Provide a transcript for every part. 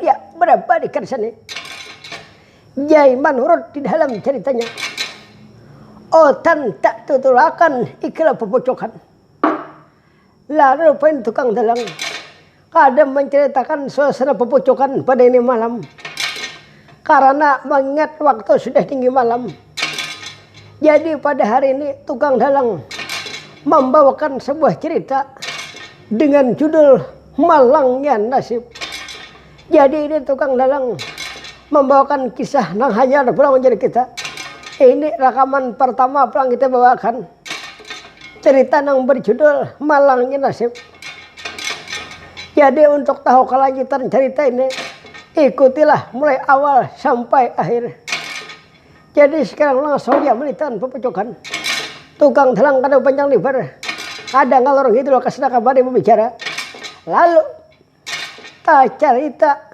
ya berapa di kersane. Jai menurut di dalam ceritanya. Otan tak tutulakan ikhlas pepocokan. Lalu poin tukang dalang kadang menceritakan suasana pepocokan pada ini malam. Karena mengingat waktu sudah tinggi malam. Jadi pada hari ini tukang dalang membawakan sebuah cerita dengan judul Malangnya Nasib. Jadi ini tukang dalang membawakan kisah nang hanya pulang menjadi kita. Ini rekaman pertama pulang kita bawakan. Cerita yang berjudul Malangnya Nasib. Jadi untuk tahu kelanjutan cerita ini, ikutilah mulai awal sampai akhir. Jadi sekarang langsung ya melitan pepocokan. Tukang dalang kada panjang lebar. Ada ngalor gitu loh kesana kabar berbicara. Lalu tak cerita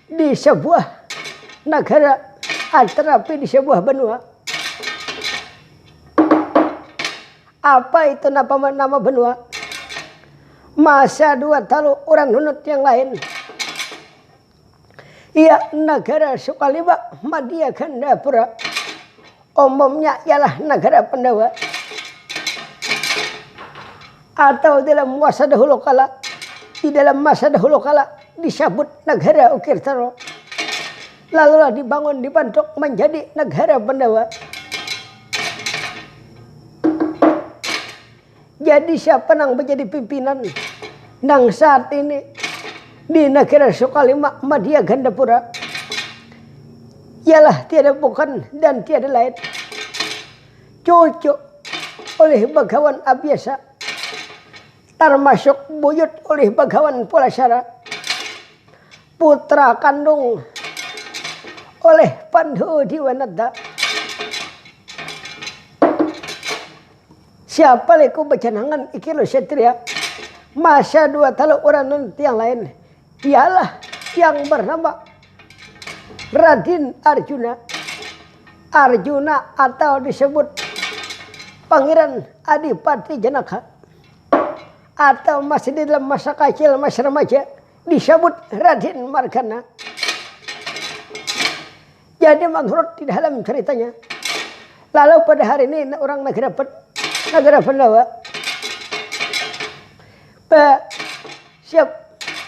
di sebuah negara tetapi di sebuah benua. Apa itu nama benua? Masa dua talu orang nunut yang lain. Ia negara Sukalima Madya Gandapura. Umumnya ialah negara Pandawa. Atau dalam masa dahulu kala. Di dalam masa dahulu kala disebut negara Ukirtaro. Lalulah dibangun dibentuk menjadi negara Pandawa. Jadi siapa yang menjadi pimpinan nang saat ini di negara Sukalima Madya Gandapura? Ialah tiada bukan dan tiada lain. Cucu oleh Bagawan Abiasa. Termasuk buyut oleh Bagawan Pulasara. Putra kandung oleh Pandu Diwanada. Siapa leku becanangan ikilo setria. Masa dua talu orang nanti yang lain. Ialah yang bernama Raden Arjuna. Arjuna atau disebut Pangeran Adipati Janaka. Atau masih di dalam masa kecil, masa remaja disebut Raden Margana. Jadi menurut di dalam ceritanya. Lalu pada hari ini orang negara Pandawa. Siap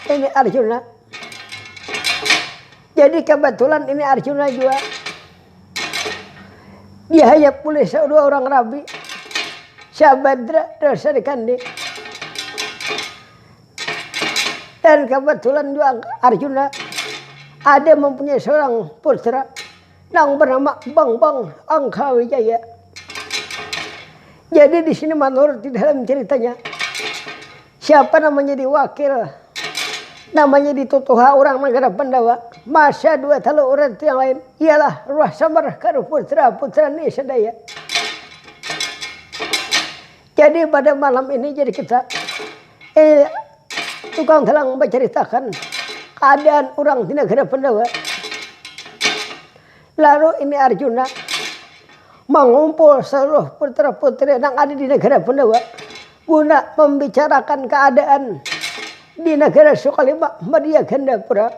ini Arjuna. Jadi kebetulan ini Arjuna juga. Dia hanya pulih dua orang rabi. Syabadra dan Sarikandi. Dan kebetulan juga Arjuna ada mempunyai seorang putra yang bernama Bang Angka Wijaya. Jadi di sini menurut di dalam ceritanya siapa namanya di wakil namanya ditutuha orang negara Pandawa. Masa dua talu orang yang lain ialah Ruah Samar karo putra ni sedaya. Jadi pada malam ini jadi kita tukang dalang menceritakan keadaan orang di negara Pandawa. Lalu ini Arjuna mengumpul seluruh putra-putri yang ada di negara Pandawa guna membicarakan keadaan di negara Sukalima Madya Gandapura.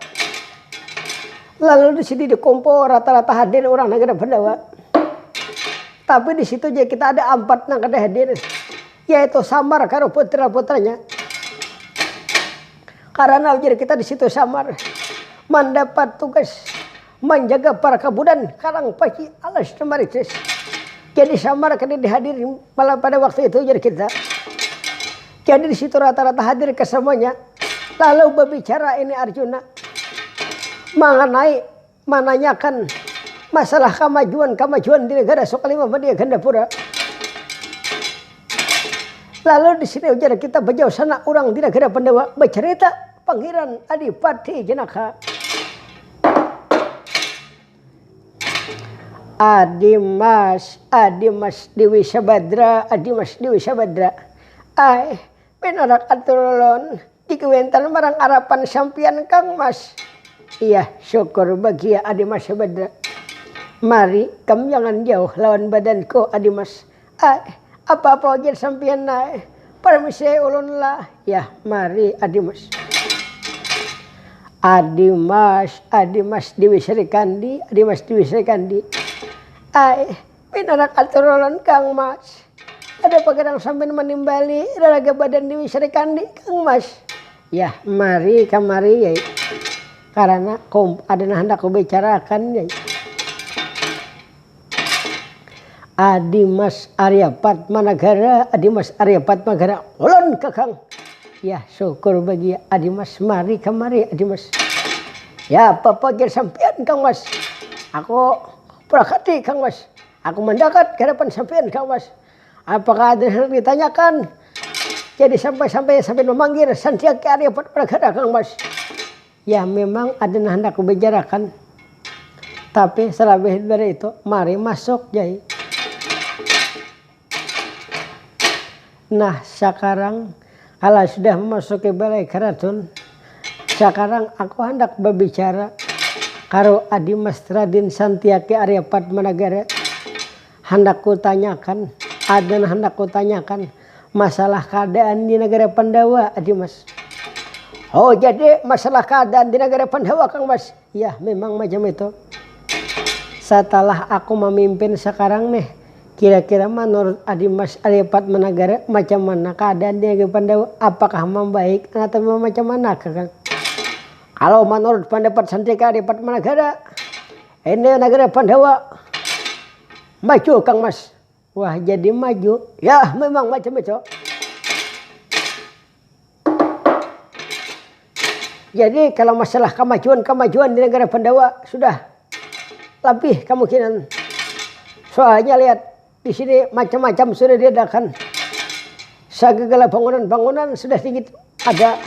Lalu di sini dikumpul rata-rata hadir orang negara Pandawa. Tapi di situ aja kita ada 4 yang ada hadir, yaitu Samar karo putra-putranya. Karena jadi kita di situ Samar mendapat tugas menjaga para kabudan Karang Paki alas Maritis. Jadi Samar kena dihadiri malah pada waktu itu jadi kita. Jadi di situ rata-rata hadir ke semuanya. Lalu berbicara ini Arjuna menanyakan masalah kemajuan di negara Sukalima Madya Gandapura. Lalu di sini jadi kita bejauh sana orang di negara Pandawa bercerita Pangeran Adipati Janaka. Adimas Dewi Sabadra. Ay, penarak atulon dikewentan marang harapan sampian Kang Mas. Iya, syukur bahagia Adimas Sabadra. Mari, kamu jangan jauh lawan badanku Adimas. Ay, apa-apa aja sampian naik. Permisi ulun lah. Ya, mari Adimas. Adi Mas Dewi Sri Kandi, Adi Mas Dewi Sri Kandi. Pinarak aturan Kang Mas. Ada pagadang sambil menimbali raga badan Dewi Sri Kandi Kang Mas. Ya, mari kamari ya. Karena ada hendak ku bicarakan ya. Adi Mas Arya Padmanagara, Adi Mas Arya Padmanagara, ulun kakang. Ya, syukur bagi Adi Mas, mari kamari Adi Mas. Ya, papagir sampean Kang Mas. Aku prakati Kang Mas. Aku mendekat ke hadapan sampean Kang Mas. Apakah ada yang ditanyakan? Jadi sampai memanggil Santiaki Arya Padmanagara Kang Mas. Ya, memang ada yang hendak ku bicarakan. Tapi selebih dari itu, mari masuk Jai. Nah, sekarang kalau sudah memasuki balai keraton, sekarang aku hendak berbicara karo Adi Mas Raden Santiaki Arya Padmanagara. Hendak ku tanyakan, masalah keadaan di negara Pandawa, Adi Mas. Oh, jadi masalah keadaan di negara Pandawa Kang Mas. Ya, memang macam itu. Setelah aku memimpin sekarang nih, kira-kira menurut Adi Mas Arya Padmanagara macam mana keadaan di negara Pandawa? Apakah membaik atau macam mana Kang? Kalau menurut pendapat Santiaki Arya Padmanagara, ini negara Pandawa maju Kang Mas. Wah, jadi maju. Ya, memang macam itu. Jadi kalau masalah kemajuan di negara Pandawa sudah lebih kemungkinan. Soalnya lihat di sini macam-macam sudah diadakan. Segala bangunan-bangunan sudah tinggi ada.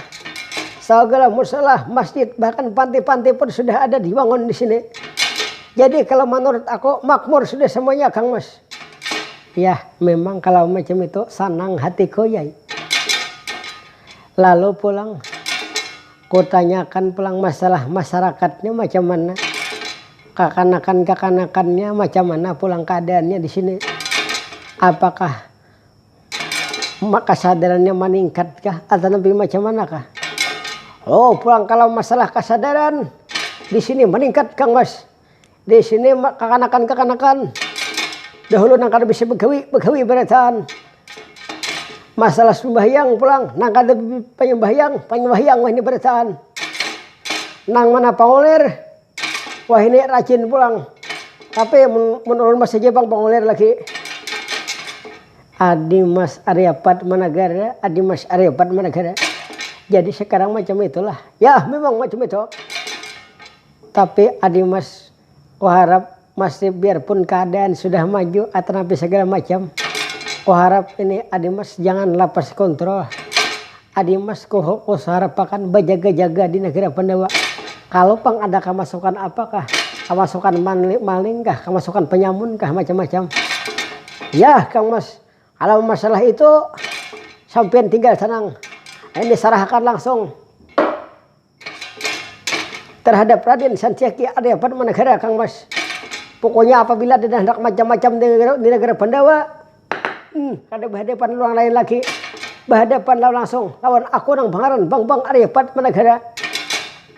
Segala musola, masjid, bahkan panti-panti pun sudah ada dibangun di sini. Jadi kalau menurut aku makmur sudah semuanya Kang Mas. Ya, memang kalau macam itu senang hatiku ya. Lalu pulang, ku tanyakan pulang masalah masyarakatnya macam mana. Kekanakannya macam mana pulang keadaannya di sini. Apakah kesadarannya meningkatkah atau lebih macam manakah? Oh, pulang kalau masalah kesadaran di sini meningkat Kang Mas. Di sini kekanakan dahulu nangkar bisa begawi berataan. Masalah sembahyang pulang nangkar penyembahyang wah ini berataan. Nang mana pangulir wah ini rajin pulang. Tapi menurut Mas Jepang pangulir lagi. Adi Mas Arya Padmanagara, Adi Mas Arya Padmanagara. Jadi sekarang macam itulah. Ya, memang macam itu. Tapi Adi Mas harap masih biarpun keadaan sudah maju atau nabi segala macam. Harap ini Adi Mas jangan lepas kontrol. Adi Mas harap akan berjaga-jaga di negara Pandawa. Kalau pang ada kemasukan apakah? Kemasukan maling kah? Kemasukan penyamun kah? Macam-macam. Ya Kang Mas. Kalau masalah itu sampean tinggal tenang. Ini diserahkan langsung terhadap Raden Santiaki Arya Padmanagara Kang Mas. Pokoknya apabila ada hendak macam-macam di negara Pandawa, kada berhadapan orang lain lagi. Berhadapan langsung lawan aku nang pangaran Bang Arya Padmanagara.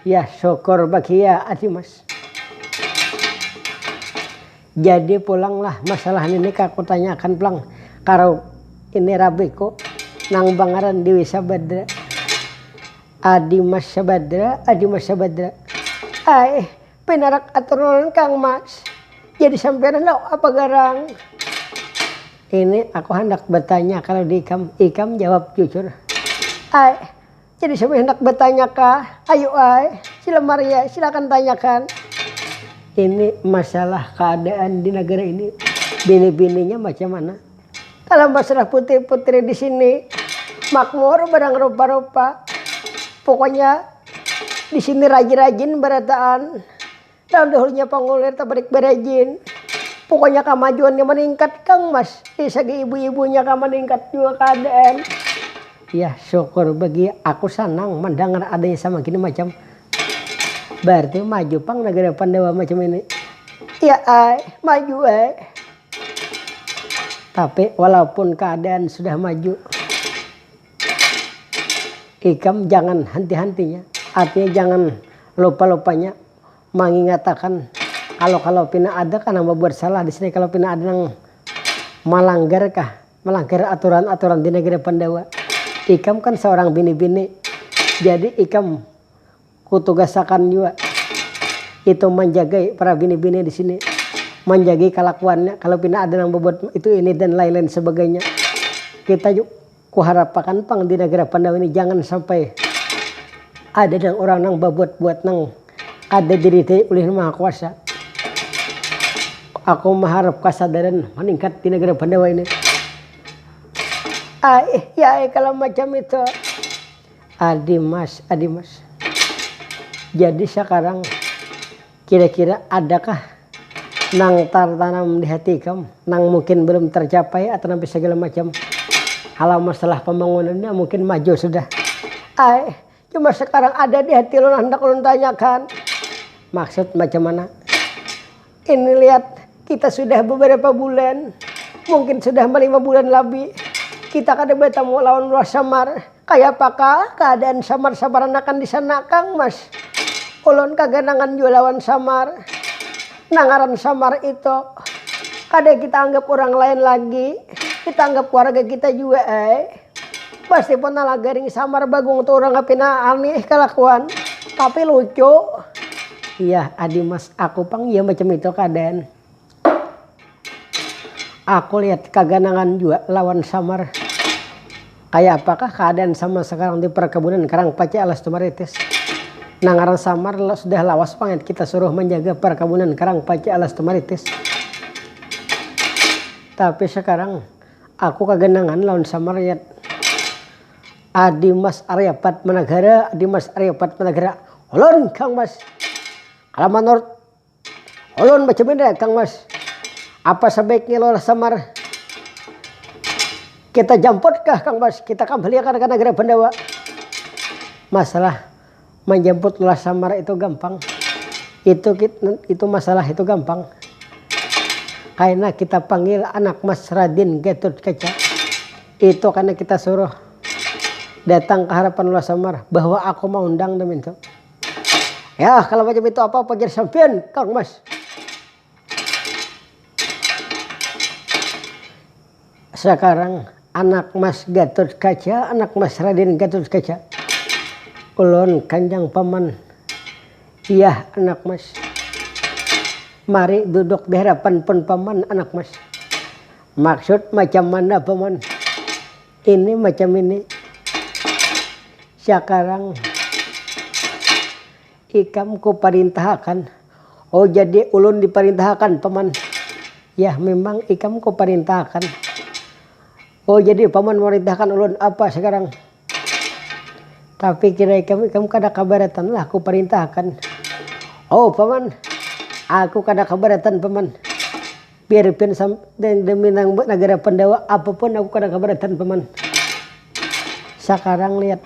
Ya, syukur bagi ya Adi Mas. Jadi pulanglah masalah ini aku tanyakan pulang. Karo ini rabiku nang pangaran Dewi Sabadra. Adi Mas Sabadra. Pinarak aturan Kang Mas. Jadi sampean apa garang? Ini aku hendak bertanya kalau di Ikam jawab jujur. Jadi sampean hendak bertanya kah? Ayo sila Maria silakan tanyakan. Ini masalah keadaan di negara ini. Bini-bininya macam mana? Kalau masalah putri-putri di sini makmur barang rupa-rupa. Pokoknya di sini rajin-rajin berataan. Dalam dahulunya pangulir tabarik berajin. Pokoknya kemajuannya meningkat Kang Mas. Di segi ibu-ibunya meningkat juga keadaan. Ya, syukur bagi aku senang mendengar adanya sama gini macam. Berarti maju pang negara Pandawa macam ini. Ya maju Tapi walaupun keadaan sudah maju, Ikam jangan henti-hentinya. Artinya jangan lupa-lupanya mengingatakan kalau pina ada kan buat salah di sini, kalau pina ada yang melanggar aturan di negeri Pandawa. Ikam kan seorang bini-bini, jadi ikam kutugasakan juga itu menjaga para bini-bini di sini, menjaga kelakuannya. Kalau pina ada yang berbuat itu ini dan lain-lain sebagainya, kita juga kuharapakan pang di negara Pandawa ini jangan sampai ada yang orang nang berbuat nang ada diri oleh Maha Kuasa. Aku mengharap kesadaran meningkat di negara Pandawa ini. Ya kalau macam itu, Adi Mas. Jadi sekarang kira-kira adakah nang tertanam di hati kamu, nang mungkin belum tercapai atau nanti segala macam? Kalau masalah pembangunannya mungkin maju sudah. Cuma sekarang ada di hati lo, hendak lo tanyakan. Maksud macam mana? Ini lihat, kita sudah beberapa bulan, mungkin sudah 5 bulan lebih. Kita kada bertemu lawan Luas Samar. Kayak apakah keadaan Samar-Samaran akan di sana Kang Mas? Ulun kagak nangan juga lawan Samar. Nangaran Samar itu kada kita anggap orang lain lagi. Kita anggap keluarga kita juga Pasti pun garing Samar bagung tuh orang ngapina aneh kelakuan. Tapi lucu. Iya Adi Mas, aku pang iya macam itu keadaan. Aku lihat kaganangan juga lawan Samar. Kayak apakah keadaan sama sekarang di perkebunan Karangpace Alas Tumaritis? Nangaran Samar sudah lawas banget, kita suruh menjaga perkebunan Karangpace Alas Tumaritis. Tapi sekarang aku kaganangan lawan Samar lihat Adi Mas Arya Padmanegara, Ulun Kang Mas. Kalau menurut ulun macam ini Kang Mas, apa sebaiknya lo Samar kita jemputkah Kang Mas? Kita kembalikan ke negara Pandawa. Masalah menjemput Luas Samar itu gampang. Itu masalah itu gampang. Karena kita panggil anak Mas Raden Gatotkaca. Itu karena kita suruh datang ke harapan Luas Samar bahwa aku mau undang demi itu. Ya kalau macam itu apa jadi sampean Kang Mas. Sekarang anak Mas Gatotkaca, anak Mas Raden Gatotkaca, ulun kanjang paman. Iya anak Mas. Mari duduk di hadapan pun paman anak Mas. Maksud macam mana paman? Ini macam ini. Sekarang ikam ku perintahkan. Oh jadi ulun diperintahkan paman. Ya memang ikam ku perintahkan. Oh jadi paman merintahkan ulun apa sekarang? Tapi kira kamu kada kabaratan lah aku perintahkan. Oh paman, aku kada kabaratan paman. Biarpun demi negara Pandawa apapun aku kada kabaratan paman. Sekarang lihat,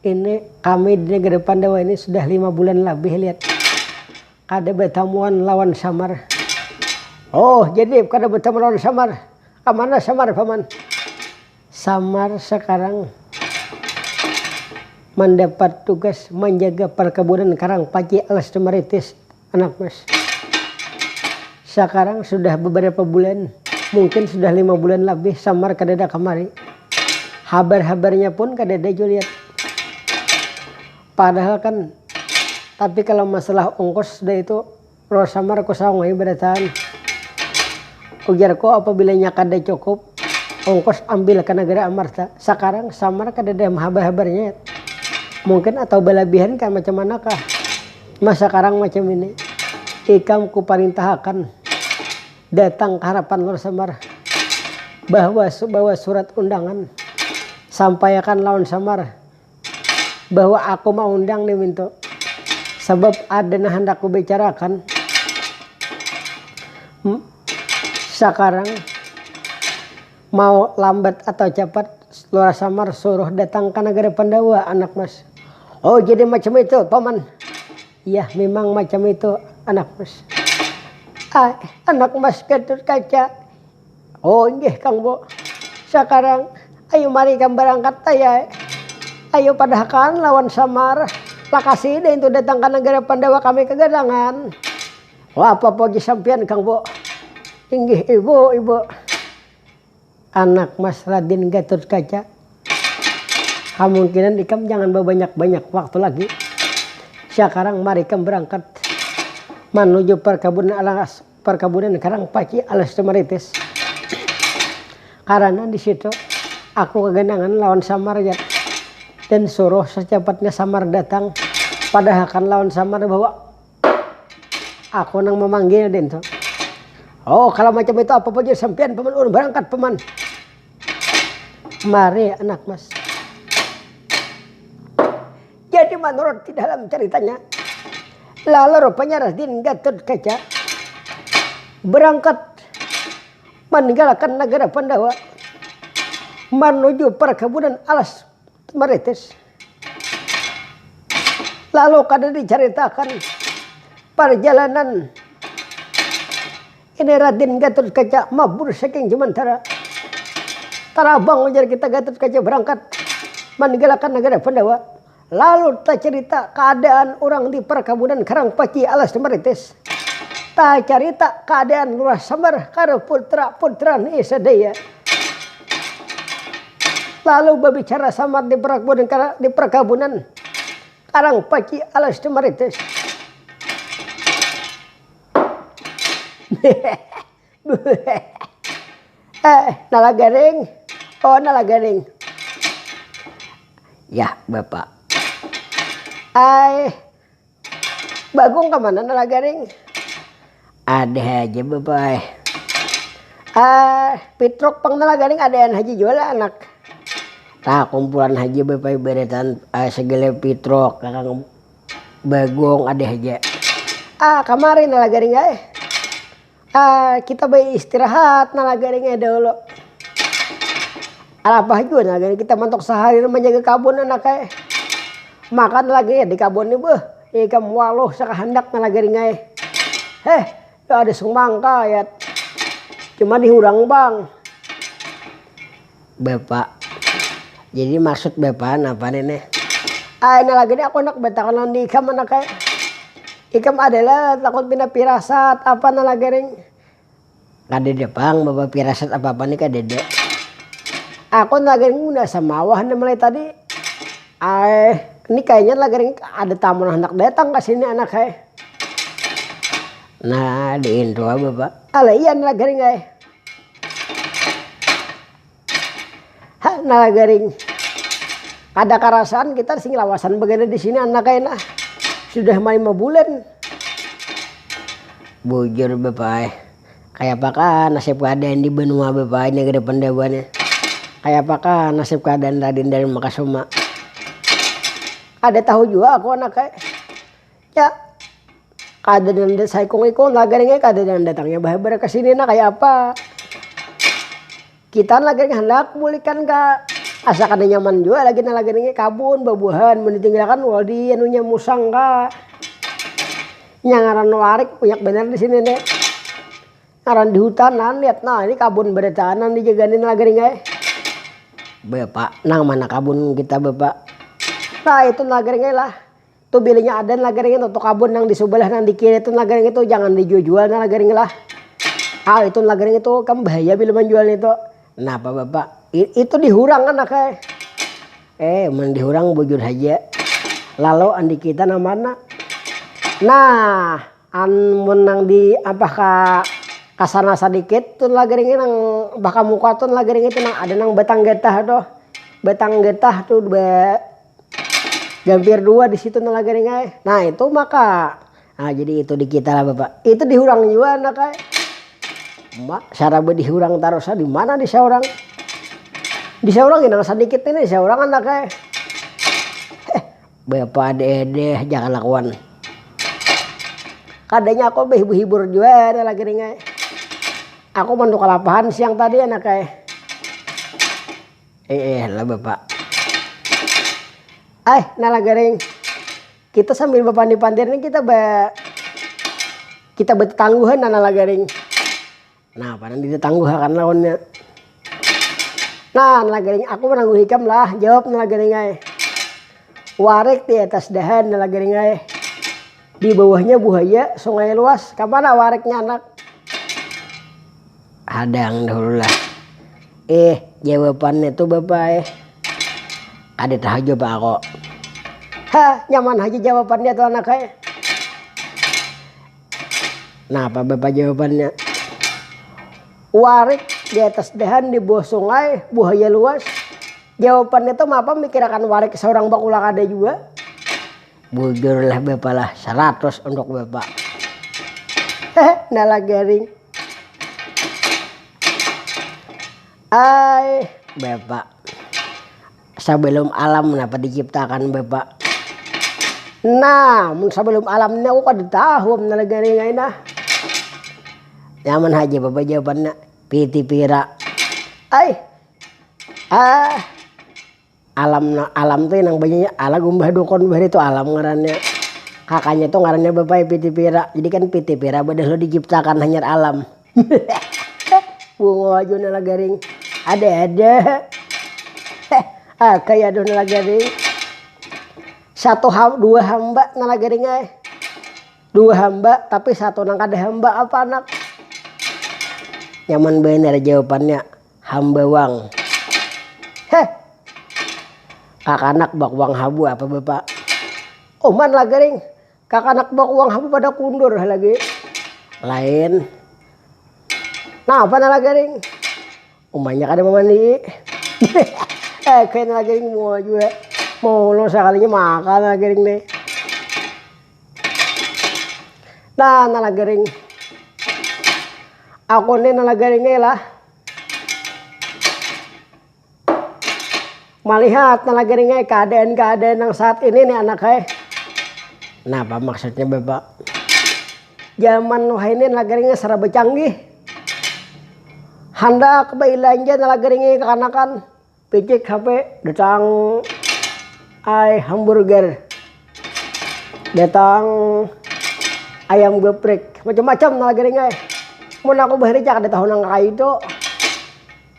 ini kami di negara Pandawa ini sudah 5 bulan lebih lihat. Kada bertemuan lawan Samar. Oh jadi kada bertemu lawan Samar. Kemana Samar paman? Samar sekarang mendapat tugas menjaga perkebunan Karangpace Alas Tumaritis anak Mas. Sekarang sudah beberapa bulan, mungkin sudah 5 bulan lebih Samar kadada kemari. Habar-habarnya pun kadada lihat. Padahal kan, tapi kalau masalah ongkos sudah itu Luas Samar ku sawai berataan. Ujarku apabila kada cukup ongkos ambil ke negara Amarta. Sekarang Samar kadada habar-habarnya. Mungkin atau belebihan kan macam manakah? Mas sekarang macam ini. Ikam ku perintahkan datang ke harapan Luas Samar. Bawa surat undangan. Sampaikan lawan Samar. Bahwa aku mau undang nih minta. Sebab ada nah hendak ku bicarakan. Sekarang mau lambat atau cepat Luas Samar suruh datang ke negara Pandawa anak Mas. Oh jadi macam itu paman. Iya memang macam itu anak Mas. Anak Mas Gatotkaca. Oh nggih Kang Bo. Sekarang ayo mari kami berangkat ya. Ayo padahakan lawan Samar. Lakasi deh itu datang ke negara Pandawa kami kegadangan. Wah apa pogi sampian Kang Bo. Inggih ibu. Anak Mas Raden Gatotkaca. Kemungkinan ikam jangan banyak waktu lagi. Sekarang mari ikam berangkat menuju perkebunan Karangpaci alas Tumaritis. Karena di situ aku kegenangan lawan Samar ya. Dan suruh secepatnya Samar datang. Padahal akan lawan Samar bahwa aku nang memanggil den. Oh kalau macam itu apa aja sampean paman urang berangkat paman. Mari anak Mas. Jadi menurut di dalam ceritanya lalu rupanya Raden Gatotkaca berangkat meninggalkan negara Pandawa menuju perkebunan alas Tumaritis. Lalu kada diceritakan perjalanan ini Raden Gatotkaca mabur saking Jemantara. Tarabang menjadi kita Gatotkaca berangkat meninggalkan negara Pandawa. Lalu tak cerita keadaan orang di perkebunan Karangpaci alas Tumaritis. Tak cerita keadaan Lurah Samar karo putra Isadaya. Lalu berbicara Samar di perkebunan Karangpaci alas Tumaritis. Nalagaring. Oh nalagaring. Ya Bapak. Bagong kemana nalagaring? Ada aja Bapak. Pitrok pang nalagaring ada yang haji jual anak. Nah kumpulan haji Bapak beretan segala pitrok kakang bagong ada aja. Kemarin nalagaring kita bayi istirahat nalagaringnya dulu. Apa juga nalagaring kita mantok sehari menjaga kabun anak makan lagi di kabun nih ikam waluh sakahandak nalagaring gak ada sumangka ya cuma dihurang bang Bapak. Jadi maksud Bapak apa nih? Nalagaring aku nak betakan di ikam anak ikam adalah takut pindah pirasat apa nalagaring. Kadede pang Bapak pirasat apa nih kadede. Aku nalagaring udah samawah mulai tadi. Ini kayaknya nalagaring ada tamu anak datang ke sini anak Nah di intro Bapak. Iya nalagaring nalagaring. Ada karasan kita sing lawasan begini di sini anak sudah 5 bulan. Bujur Bapak. Kayak apakah nasib keadaan di benua Bapak ini ke depan dewannya. Kayak apakah nasib keadaan Raden dari Makasuma. Ada tahu juga aku anak ya keadaan saya kong nalagaring keadaan datangnya bahaya ke sini kayak apa. Kita nalagaring hendak pulihkan asa kada nyaman juga lagi nalagaring kabun babuhan meninggalkan waldi anunya musang nyangaran warik banyak bener di sini deh. Ngaran di hutanan lihat ini kabun beretanan dijagain nalagaring Bapak nang mana kabun kita Bapak. Nah itu nalagaring lah. Tuh bilingnya ada nalagaring untuk kabun nang di sebelah nang di kiri itu nalagaring itu jangan dijual nalagaring lah. Itu nalagaring itu kan bahaya bila menjual itu. Kenapa Bapak? Itu dihurang anak dihurang bujur aja. Lalu andi kita namanya. Nah menang di apakah kasana sedikit tuh nalagaring nang bakal muka tuh nalagaring itu nang ada nang batang getah tuh hampir 2 di situ nalagaring Nah itu maka jadi itu di kita lah Bapak. Itu dihurang juga anak cara dihurang taruh di mana di seorang yang sedikit ini seorang anak Bapak deh jangan lakukan. Kadanya aku hibur juga nalagaring aku mandu kalapahan siang tadi anak lah Bapak. Nalagaring kita sambil berpandi-pandir ini kita bertangguhan nalagaring. Nah pada ditangguhkan lawannya. Nah nalagaring aku menangguh hikam lah jawab nalagaring Warik di atas dahan nalagaring ay. Di bawahnya buaya, sungai luas. Kamana wariknya anak? Hadang dulu lah. Jawabannya tuh bapak ada tahajo pak kok. Nyaman aja jawabannya tuh anak ay. Nah apa bapak jawabannya? Warik di atas dahan di bawah sungai, buaya luas. Jawabannya tuh apa mikirakan warik seorang bakulang ada juga. Bujurlah bapak lah 100 untuk bapak. Nalagaring. Bapak. Sebelum alam kenapa diciptakan bapak? Nah, sebelum alamnya aku kada tahu nalagaring ay nah. Nyaman aja bapak jawabannya. Piti pira. Alam tuh yang banyak alam gumbah dukun bah itu alam ngarannya. Kakaknya tuh ngarannya bapak piti pira. Jadi kan piti pira badah lo diciptakan hanya alam. Bungo aja nalagaring. Ada. Kayak ada nalagaring. Dua hamba nalagaring ay. 2 hamba tapi 1 nang kada hamba apa anak? Nyaman bener jawabannya. Hamba wang. Kakanak bak uang habu apa bapak? Man lagaring. Kakanak bak uang habu pada kundur lagi. Lain. Nah apa nalagaring? Umanya kada mau mandi. Kayak nalagaring mau juga. Mau lo sekalinya makan nalagaring nih. Nah nalagaring. Aku nih nalagaringnya lah. Melihat nalagaringnya keadaan-keadaan yang saat ini nih anak ay. Nah apa maksudnya bapak? Zaman wah ini nalagaringnya serba canggih. Hendak belanja nalagaringnya kekanakan. Picik HP datang hamburger. Datang ayam geprek. Macam-macam nalagaringnya. Mau aku bahari cak ada tahun yang kayak itu.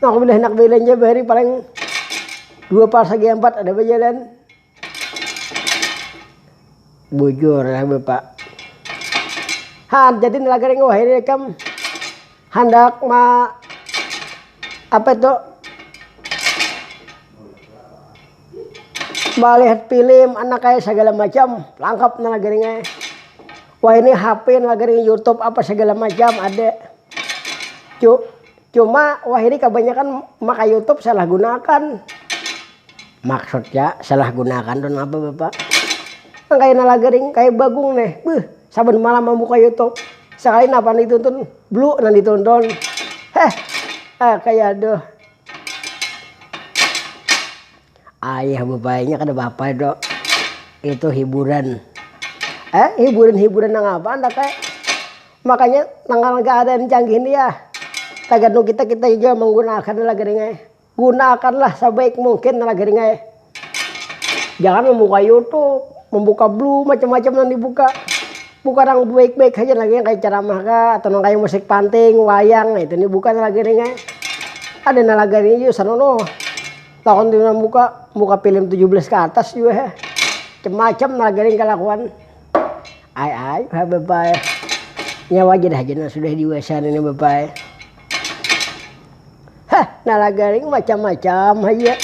Nah aku bilang nak belanja bahari paling 2 persegi 4 ada berjalan. Bujur lah bapak. Jadi nalagaring wah ini kam hendak apa itu melihat film anak kayak segala macam lengkap nalagaringnya. Wah ini HP nalagaring YouTube apa segala macam ada. Cuma wah ini kebanyakan maka YouTube salah gunakan. Maksudnya salah gunakan don apa bapak? Kayak nalagaring kayak bagung nih. Saben malam membuka YouTube. Sekali napa ditonton blue nan ditonton. Kayak aduh. Ayah bapaknya kada bapak dok. Itu hiburan. Hiburan nang apa anda kayak? Makanya nang keadaan canggih ini ya. Tagad kita juga menggunakan nalagaringnya. Gunakanlah sebaik mungkin nalagaringnya. Jangan membuka YouTube, membuka blue macam-macam yang dibuka. Bukan yang baik-baik aja lagi yang kayak ceramah kah atau kayak musik panting, wayang, itu nih bukan nalagaringnya. Ada nalagaringnya juga sanono. Lakon dia buka film 17 ke atas juga. Macam-macam nalagaring kelakuan. Bapak. Nyawa aja sudah diwasan ini bapak. Nalagaring macam-macam aja.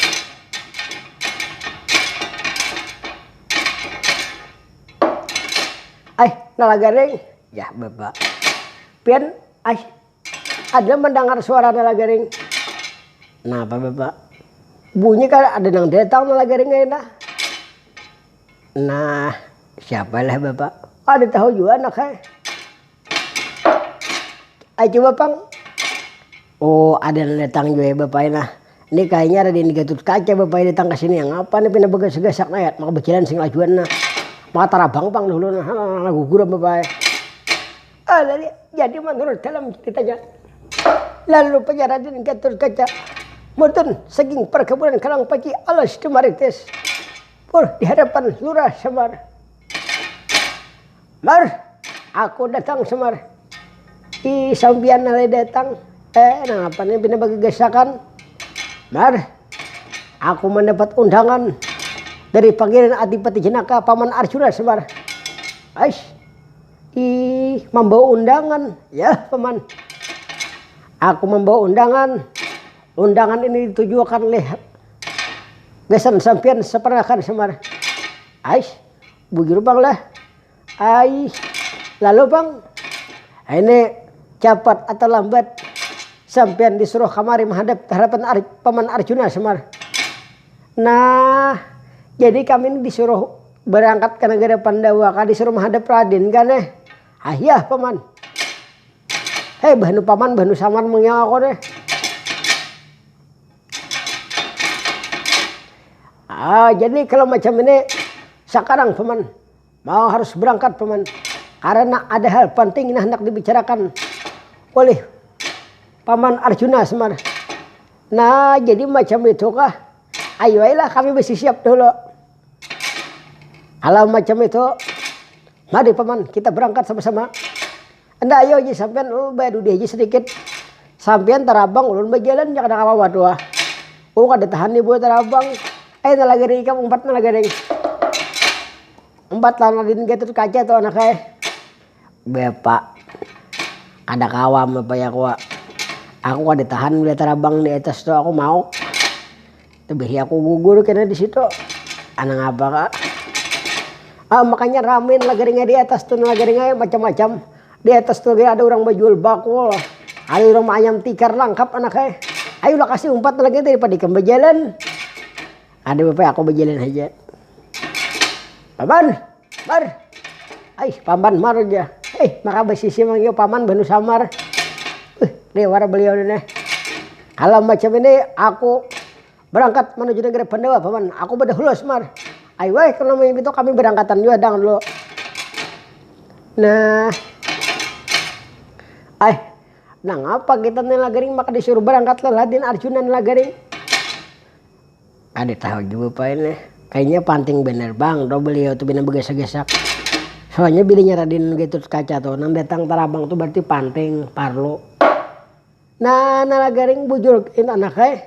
Nalagaring. Ya bapak. Pian ada mendengar suara nalagaring. Nah apa bapak? Bunyi kan ada yang datang nalagaring enak. Nah siapalah bapak? Ada tahu juga anak saya. Coba pang. Ada yang datang juga ya bapak nah. Ini kayaknya ada di Gatut Kaca bapak datang ke sini yang apa nih pindah begas-gasak na ya. Maka becilan sing lajuan nah. Maka tarabang pang dulu nah guguran bapak. Jadi menurut dalam ceritanya. Lalu penjara di Gatut Kaca. Mutun saking perkebunan kalang pagi alas demarites. Di hadapan Lurah Semar. Mar, aku datang Semar. Sambian nalai datang. Apa nih pindah bagi gesakan. Mar, aku mendapat undangan dari panggilan Adipati Jenaka Paman Arjuna Semar. Ais, membawa undangan, ya Paman. Aku membawa undangan. Undangan ini ditujukan oleh besan sampean sepernakan Semar. Ais, bujur bang lah. Ais, lalu bang, ini cepat atau lambat sampean disuruh kamari menghadap hadapan Paman Arjuna Semar. Nah, jadi kami ini disuruh berangkat ke negara Pandawa, disuruh menghadap Raden kan eh. Ayah Paman. Hei banu Paman, banu Samar menyawa aku deh. Jadi kalau macam ini sekarang Paman mau harus berangkat Paman, karena ada hal penting yang hendak dibicarakan oleh Paman Arjuna Semar. Nah jadi macam itu kah? Ayolah kami mesti siap dulu. Kalau macam itu, mari Paman kita berangkat sama-sama. Anda ayo aja sampean badu dia aja sedikit. Sampean tarabang ulun berjalan jangan ada apa-apa doa. Kada tahan nih buat tarabang. Ayo lagi ring kamu 4 lagi ring. 4 tahun adin gitu kaca tuh anak saya. Bapak ada kawam apa ya kuat. Aku kada tahan melihat tarabang di atas tuh aku mau. Tapi aku gugur karena di situ. Anak apa kak? Makanya ramen lagaringnya di atas tuh lagaringnya macam-macam. Di atas tuh ada orang menjual bakul. Ada orang ayam tikar lengkap anaknya. Ayolah kasih 4 lagi daripada ikan berjalan. Ada bapak aku berjalan aja. Paman, mar. Paman mar aja. Maka bersisi manggil Paman Banu Samar. Lewat beliau ini. Kalau macam ini aku berangkat menuju negara Pandawa Paman. Aku berdahulu Semar. Ayo kalau itu kami berangkatan juga dang dulu. Nah. Ngapa kita nih lagaring maka disuruh berangkat lah Raden Arjuna lagaring. Ada tahu juga Pak ini. Kayaknya panting bener bang. Do beliau tuh bener begesak-gesak. Soalnya bilinya Raden gitu kaca tuh. Nang datang tarabang tuh berarti panting parlo. Nah lagaring bujurkin anaknya.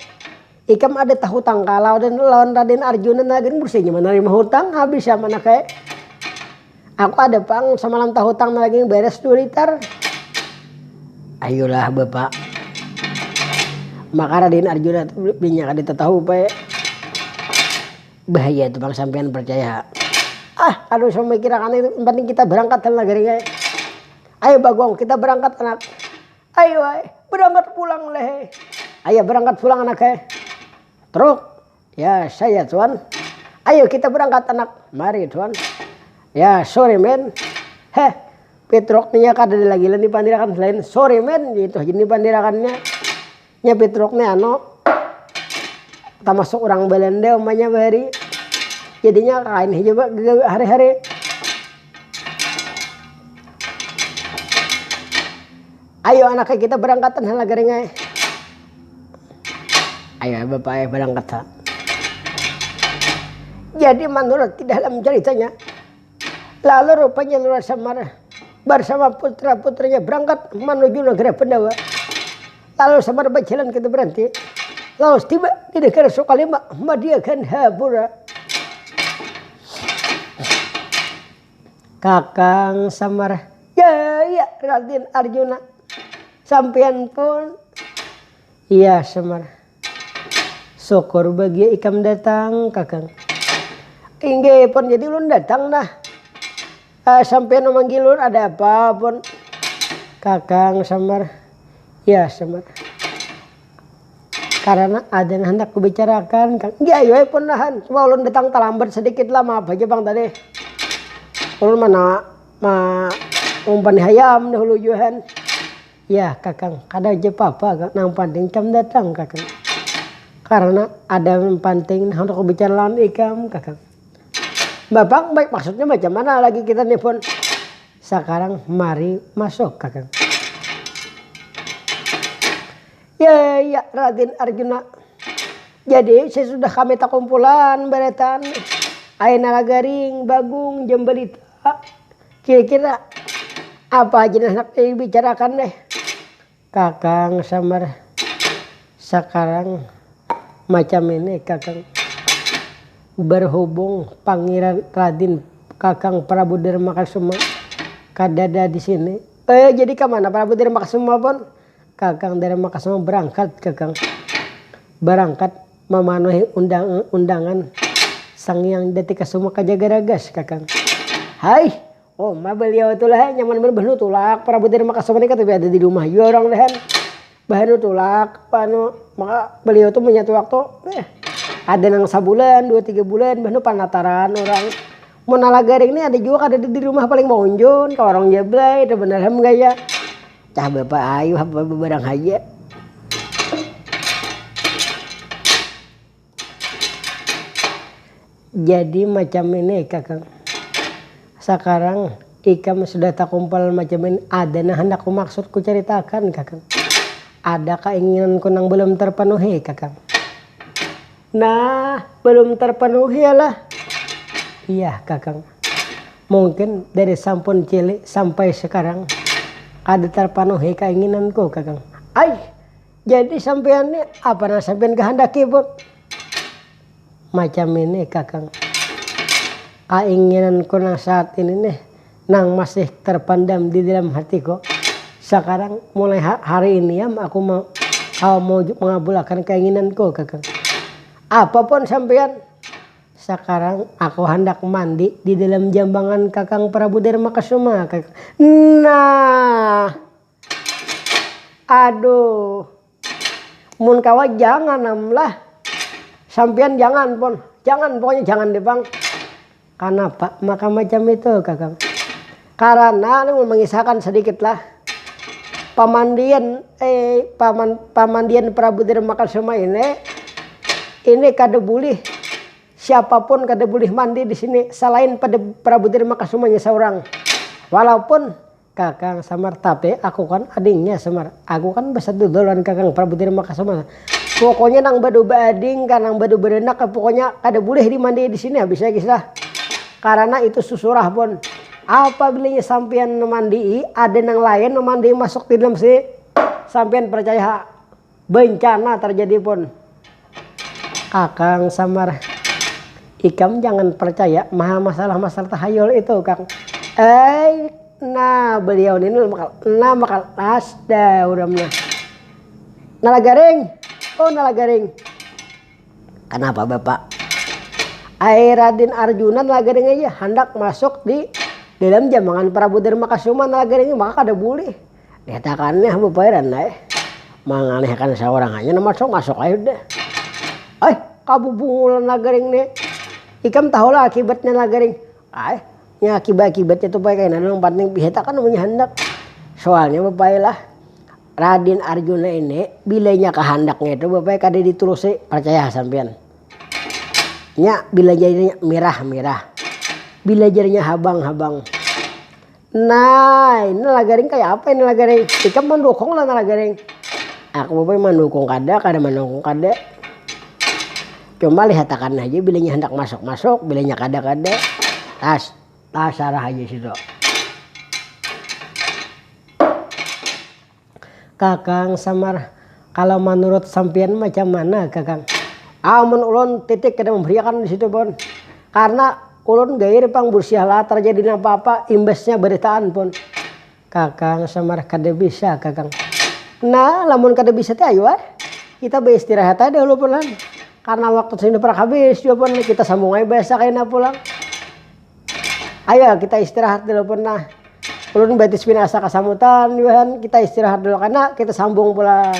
Ikam ada tahu hutang kalau dan lawan Raden Arjuna lagaring bersihnya menerima hutang habis sama anaknya. Aku ada pang semalam tahu hutang lagi beres 2 liter. Ayolah bapak. Maka Raden Arjuna minyak ada tahu Pak. Bahaya itu bang sampean percaya. Aduh saya mikirkan itu penting kita berangkat lagi. Ayo Bagong kita berangkat anak. Ayo berangkat pulang leh. Ayo berangkat pulang anaknya. Truk. Ya saya tuan. Ayo kita berangkat anak. Mari tuan. Ya sorry men. Petroknya kada lagi di pandirakan selain sorry men gitu jadi pandirakannya. Nya petroknya termasuk orang Belanda umumnya bari. Jadinya kain hijau hari-hari. Ayo anaknya kita berangkatan hal garingnya. Ayo bapak berangkat. Jadi menurut di dalam ceritanya. Lalu rupanya Lurah Samar bersama putra-putranya berangkat menuju negara Pandawa. Lalu Samar berjalan kita berhenti. Lalu tiba di negara Sukalima Madiakan Hapura. Kakang Samar. Ya Raden Arjuna. Sampean pun. Iya Samar. Syukur bagi ikam datang kakang. Inggih pun jadi ulun datang nah. Sampai memanggil ulun ada apa pun. Kakang Samar. Ya Samar. Karena ada yang hendak kubicarakan. Ya pun nahan. Cuma ulun datang terlambat sedikit lah. Maaf aja bang tadi. Ulun mana umpan hayam dahulu juhan. Ya kakang. Kada aja apa-apa. Nang penting kam datang kakang. Karena ada yang penting hendak kubicarakan ikam kakang. Bapak baik maksudnya macam mana lagi kita nih pun. Sekarang mari masuk kakang. Ya Raden Arjuna. Jadi saya sudah kami tak kumpulan beretan. Aina Lagaring, Bagung, Jembelita. Kira-kira apa aja nak dibicarakan deh. Kakang Samar. Sekarang macam ini kakang. berhubung Pangeran Raden Kakang Prabu Darmakasuma kadada di sini. Jadi ke mana Prabu Darmakasuma pun? Kakang Darmakasuma berangkat Kakang. Berangkat memenuhi undangan Sang Hyang Datikasuma Kajagaragas Kakang. Hai, oh mah beliau tuh lah nyaman berbahnu tulak Prabu Darmakasuma ini kata ada di rumah ya orang lain. Bahnu tulak panu maka beliau tuh menyatu waktu ada nang sabulan 2-3 bulan bahnu panataran orang. Mau nalagaring ini ada juga ada di rumah paling monjon ka warung jablay teh bener hem gaya. Cah bapak ayu apa barang haja. Jadi macam ini Kakang. Sekarang ikam sudah tak kumpul macam ini. Ada nah hendak ku maksudku ceritakan Kakang. Ada keinginanku nang belum terpenuhi Kakang. Nah belum terpenuhi lah. Iya Kakang. Mungkin dari sampun cilik sampai sekarang ada terpenuhi keinginanku Kakang. Ay, jadi sampean ini apa nah sampean kehendaki pun macam ini Kakang. Keinginanku nang saat ini nih nang masih terpendam di dalam hatiku. Sekarang mulai hari ini ya aku mau mengabulkan keinginanku Kakang. Apapun sampean. Sekarang aku hendak mandi di dalam jambangan Kakang Prabu Darmakasuma Kakang. Nah. Aduh. Mun kawa jangan amlah. Sampean jangan pun. Jangan pokoknya jangan deh Bang. Kenapa? Maka macam itu Kakang. Karena ini mengisahkan sedikit lah. Pamandian Prabu Darmakasuma ini kada boleh. Siapapun kada boleh mandi di sini selain pada Prabu Darmakasumanya seorang. Walaupun Kakang Samar tapi aku kan adingnya Samar. Aku kan besar duluan Kakang Prabu Darmakasuma. Pokoknya nang badu bading kan nang badu berenak pokoknya kada boleh dimandi di sini habis kisah. Karena itu susurah pun. Apabila sampean mandi ada nang lain mandi masuk di dalam si sampean percaya bencana terjadi pun. Kakang Samar. Ikam jangan percaya masalah tahayul itu Kang. Nah beliau ini makal asda uramnya. Nalagaring. Oh nalagaring. Kenapa Bapak? Raden Arjuna nalagaring aja hendak masuk di dalam jambangan Prabu Darmakasuma nalagaring maka kada boleh. Dikatakannya Bapak menganehkan seorang hanya masuk aja deh. Kabubungulan nalagaring nih. Ikam tahu lah akibatnya nalagaring. Nya akibatnya tuh pakai nanang penting piheta kan namanya hendak. Soalnya Bapak lah Raden Arjuna ini bilanya kehendaknya itu Bapak kada diturusi percaya sampean. Nya bila jadinya merah. Bila jadinya habang. Nah, ini nalagaring kayak apa ini nalagaring? Ikam mendukung lah nalagaring. Aku Bapak mendukung kada mendukung kada. Cuma lihatakan aja bilanya hendak masuk, bilanya kada. Tas sarah aja situ. Kakang Samar, kalau menurut sampean macam mana Kakang? Amun ulun titik kada memberikan di situ pun. Karena ulun gair pang bursialah terjadi apa-apa imbasnya beritaan pun. Kakang Samar kada bisa Kakang. Nah, lamun kada bisa teh ayo kita beristirahat aja dulu pulang. Karena waktu sini pernah habis, pun kita sambung aja biasa kayaknya pulang. Ayo kita istirahat dulu pernah. Ulun batis pinasa kasamutan, kita istirahat dulu karena kita sambung pulang.